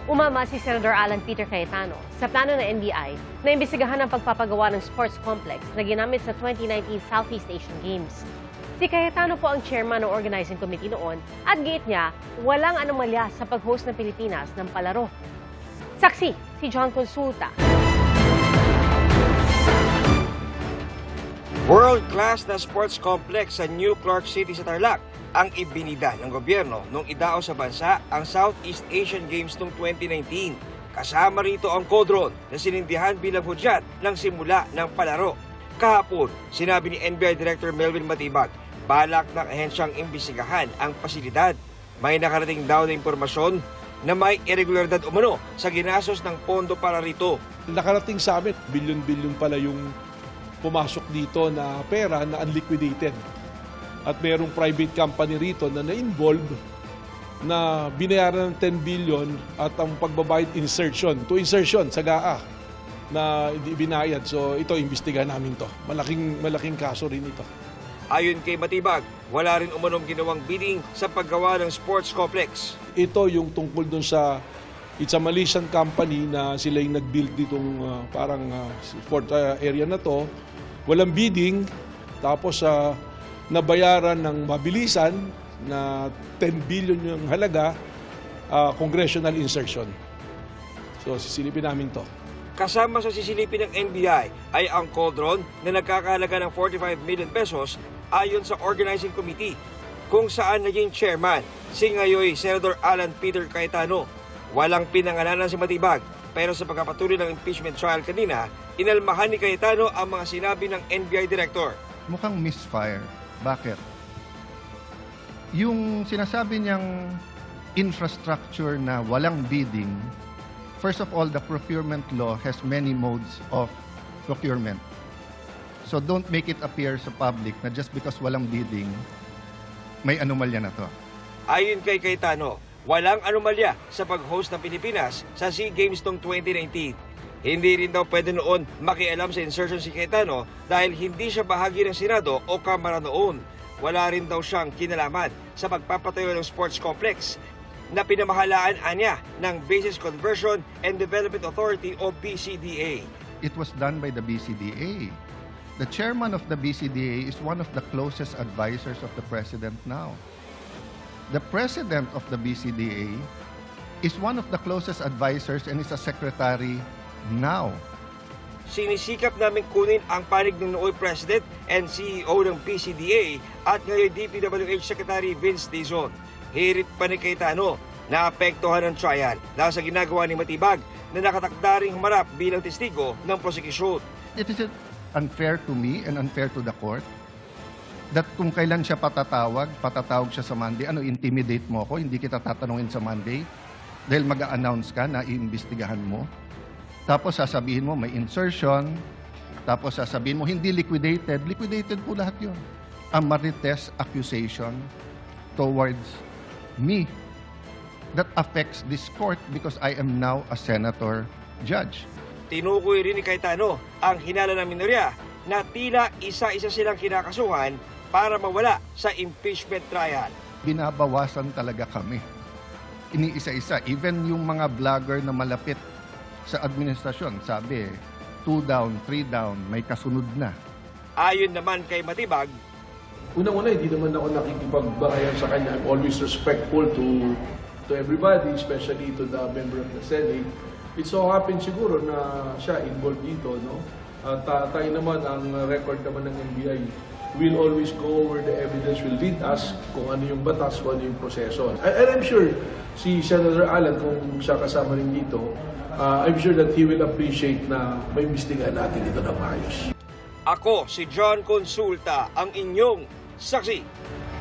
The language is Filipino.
Umama si Senator Alan Peter Cayetano sa plano ng NBI na imbestigahan ang pagpapagawa ng sports complex na ginamit sa 2019 Southeast Asian Games. Si Cayetano po ang chairman ng organizing committee noon at giit niya walang anomalya sa pag-host ng Pilipinas ng palaro. Saksi si John Consulta. World-class na sports complex sa New Clark City sa Tarlac ang ibinida ng gobyerno nung idao sa bansa ang Southeast Asian Games noong 2019. Kasama rito ang Codron na sinindihan bilang hudyat ng simula ng palaro. Kahapon, sinabi ni NBI Director Melvin Matibag, balak ng ahensyang imbestigahan ang pasilidad. May nakarating daw na impormasyon na may irregularidad umano sa ginastos ng pondo para rito. Nakarating sa amin, bilyon-bilyon pala yung pumasok dito na pera na unliquidated. At mayroong private company rito na na-involve na binayaran ng 10 billion at ang pagbabayad insertion sa GAA na hindi binayad. So ito, imbestigahan namin to. Malaking kaso rin ito. Ayon kay Matibag, wala rin umanong ginawang bidding sa paggawa ng sports complex. Ito yung tungkol dun sa it's a Malaysian company na sila yung nag-build ditong sport area na to. Walang bidding, tapos nabayaran ng mabilisan na 10 billion yung halaga, congressional insertion. So sisilipin namin to. Kasama sa sisilipin ng NBI ay ang Codron na nagkakahalaga ng 45 million pesos ayon sa organizing committee kung saan naging chairman si ngayoy Senator Alan Peter Cayetano. Walang pinangalanan si Matibag pero sa pagpapatuloy ng impeachment trial kanina, inalmahan ni Cayetano ang mga sinabi ng NBI Director. Mukhang misfire. Bakit? Yung sinasabi niyang infrastructure na walang bidding, first of all, the procurement law has many modes of procurement. So don't make it appear sa public na just because walang bidding, may anomalya na to. Ayon kay Cayetano, walang anomalya sa pag-host ng Pilipinas sa SEA Games noong 2019. Hindi rin daw pwede noon makialam sa insertion si Cayetano dahil hindi siya bahagi ng Senado o Kamara noon. Wala rin daw siyang kinalaman sa pagpapatayo ng sports complex na pinamahalaan niya ng Bases Conversion and Development Authority o BCDA. It was done by the BCDA. The chairman of the BCDA is one of the closest advisors of the president now. The president of the BCDA is one of the closest advisors and is a secretary now. Sinisikap namin kunin ang panig ng nooy President and CEO ng BCDA at ngayon DPWH Secretary Vince Dizon. Hirit pa ni Cayetano na apektuhan ng trial dahil sa ginagawa ni Matibag na nakatakda ring humarap bilang testigo ng prosecution. It is unfair to me and unfair to the court that kung kailan siya patatawag siya sa Monday, intimidate mo ako, hindi kita tatanungin sa Monday dahil mag-a-announce ka na iimbestigahan mo. Tapos sasabihin mo may insertion, tapos sasabihin mo hindi liquidated po lahat yun. A marites accusation towards me that affects this court because I am now a senator judge. Tinukoy rin ni Cayetano ang hinala ng minorya na tila isa-isa silang kinakasuhan para mawala sa impeachment trial. Binabawasan talaga kami. Iniisa-isa, even yung mga vlogger na malapit sa administrasyon, sabi, 2 down, 3 down, may kasunod na. Ayon naman kay Matibag, unang-una, hindi naman ako nakikipagbakayan sa kanya. I'm always respectful to everybody, especially to the member of the Senate. It so happens siguro na siya involved dito, no? At tayo naman, ang record naman ng NBI, we'll always go over the evidence, will lead us kung ano yung batas, kung ano yung proseso. And I'm sure si Senator Alan, kung siya kasama rin dito, I'm sure that he will appreciate na may imbestigahan natin ito na maayos. ako si John Consulta, ang inyong saksi.